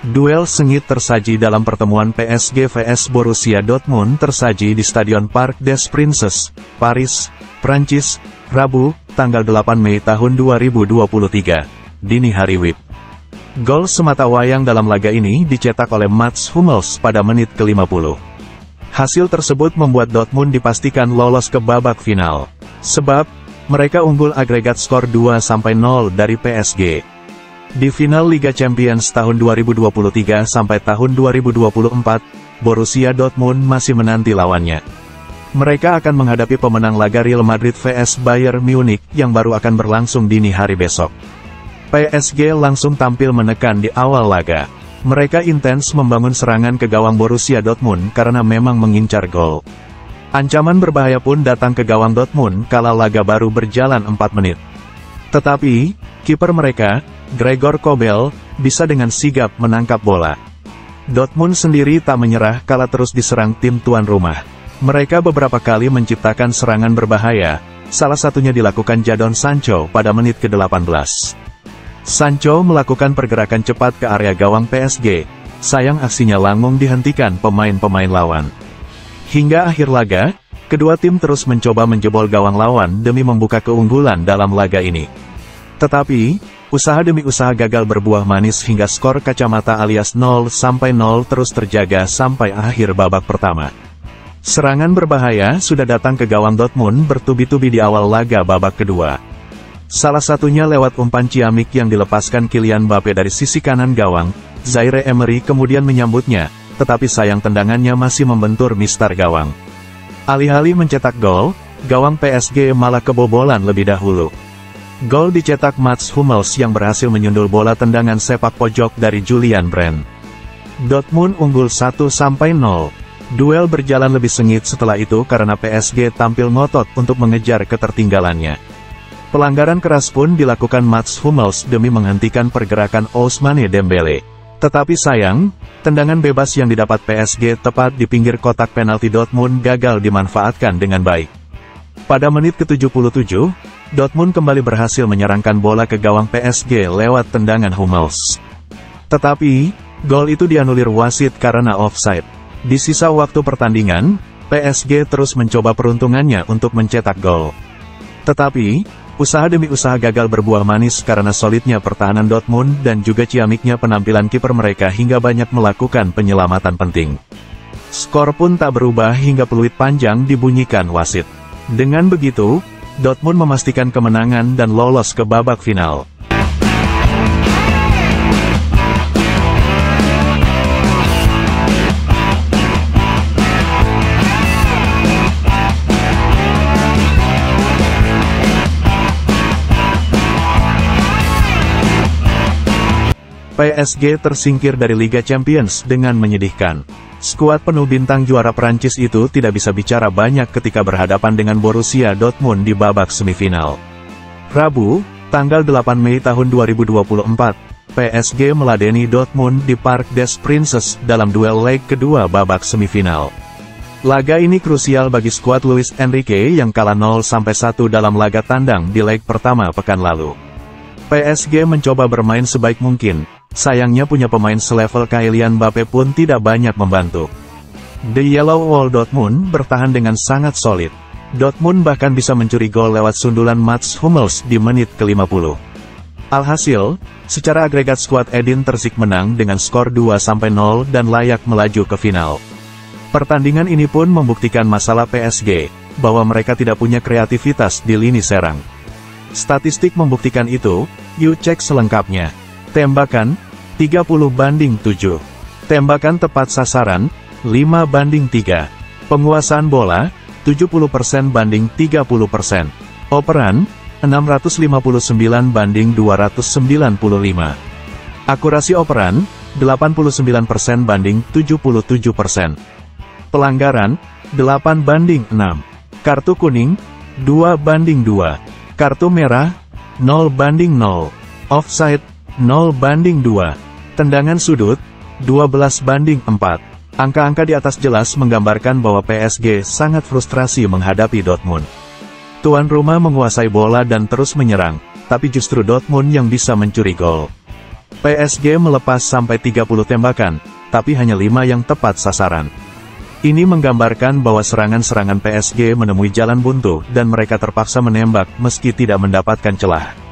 Duel sengit tersaji dalam pertemuan PSG vs Borussia Dortmund tersaji di Stadion Parc des Princes, Paris, Prancis, Rabu, tanggal 8 Mei tahun 2023, dini hari WIB. Gol semata wayang dalam laga ini dicetak oleh Mats Hummels pada menit ke-50. Hasil tersebut membuat Dortmund dipastikan lolos ke babak final. Sebab, mereka unggul agregat skor 2-0 dari PSG. Di final Liga Champions tahun 2023 sampai tahun 2024, Borussia Dortmund masih menanti lawannya. Mereka akan menghadapi pemenang laga Real Madrid vs Bayern Munich yang baru akan berlangsung dini hari besok. PSG langsung tampil menekan di awal laga. Mereka intens membangun serangan ke gawang Borussia Dortmund karena memang mengincar gol. Ancaman berbahaya pun datang ke gawang Dortmund kala laga baru berjalan 4 menit. Tetapi, kiper mereka, Gregor Kobel, bisa dengan sigap menangkap bola. Dortmund sendiri tak menyerah kala terus diserang tim tuan rumah. Mereka beberapa kali menciptakan serangan berbahaya, salah satunya dilakukan Jadon Sancho pada menit ke-18. Sancho melakukan pergerakan cepat ke area gawang PSG, sayang aksinya langsung dihentikan pemain-pemain lawan. Hingga akhir laga, kedua tim terus mencoba menjebol gawang lawan demi membuka keunggulan dalam laga ini. Tetapi, usaha demi usaha gagal berbuah manis hingga skor kacamata alias 0-0 terus terjaga sampai akhir babak pertama. Serangan berbahaya sudah datang ke gawang Dortmund bertubi-tubi di awal laga babak kedua. Salah satunya lewat umpan ciamik yang dilepaskan Kylian Mbappe dari sisi kanan gawang. Zaire Emery kemudian menyambutnya, tetapi sayang tendangannya masih membentur mistar gawang. Alih-alih mencetak gol, gawang PSG malah kebobolan lebih dahulu. Gol dicetak Mats Hummels yang berhasil menyundul bola tendangan sepak pojok dari Julian Brandt. Dortmund unggul 1-0. Duel berjalan lebih sengit setelah itu karena PSG tampil ngotot untuk mengejar ketertinggalannya. Pelanggaran keras pun dilakukan Mats Hummels demi menghentikan pergerakan Ousmane Dembele. Tetapi sayang, tendangan bebas yang didapat PSG tepat di pinggir kotak penalti Dortmund gagal dimanfaatkan dengan baik. Pada menit ke-77, Dortmund kembali berhasil menyerangkan bola ke gawang PSG lewat tendangan Hummels. Tetapi, gol itu dianulir wasit karena offside. Di sisa waktu pertandingan, PSG terus mencoba peruntungannya untuk mencetak gol. Tetapi, usaha demi usaha gagal berbuah manis karena solidnya pertahanan Dortmund dan juga ciamiknya penampilan kiper mereka hingga banyak melakukan penyelamatan penting. Skor pun tak berubah hingga peluit panjang dibunyikan wasit. Dengan begitu, Dortmund memastikan kemenangan dan lolos ke babak final. PSG tersingkir dari Liga Champions dengan menyedihkan. Skuad penuh bintang juara Prancis itu tidak bisa bicara banyak ketika berhadapan dengan Borussia Dortmund di babak semifinal. Rabu, tanggal 8 Mei tahun 2024, PSG meladeni Dortmund di Parc des Princes dalam duel leg kedua babak semifinal. Laga ini krusial bagi skuad Luis Enrique yang kalah 0-1 dalam laga tandang di leg pertama pekan lalu. PSG mencoba bermain sebaik mungkin. Sayangnya punya pemain selevel Kylian Mbappe pun tidak banyak membantu. The Yellow Wall Dortmund bertahan dengan sangat solid. Dortmund bahkan bisa mencuri gol lewat sundulan Mats Hummels di menit ke-50. Alhasil, secara agregat skuad Edin Terzic menang dengan skor 2-0 dan layak melaju ke final. Pertandingan ini pun membuktikan masalah PSG, bahwa mereka tidak punya kreativitas di lini serang. Statistik membuktikan itu, yuk cek selengkapnya. Tembakan, 30-7. Tembakan tepat sasaran, 5-3. Penguasaan bola, 70% banding 30%. Operan, 659-295. Akurasi operan, 89% banding 77%. Pelanggaran, 8-6. Kartu kuning, 2-2. Kartu merah, 0-0. Offside, 0-2. Tendangan sudut, 12-4. Angka-angka di atas jelas menggambarkan bahwa PSG sangat frustrasi menghadapi Dortmund. Tuan rumah menguasai bola dan terus menyerang, tapi justru Dortmund yang bisa mencuri gol. PSG melepas sampai 30 tembakan, tapi hanya 5 yang tepat sasaran. Ini menggambarkan bahwa serangan-serangan PSG menemui jalan buntu dan mereka terpaksa menembak meski tidak mendapatkan celah.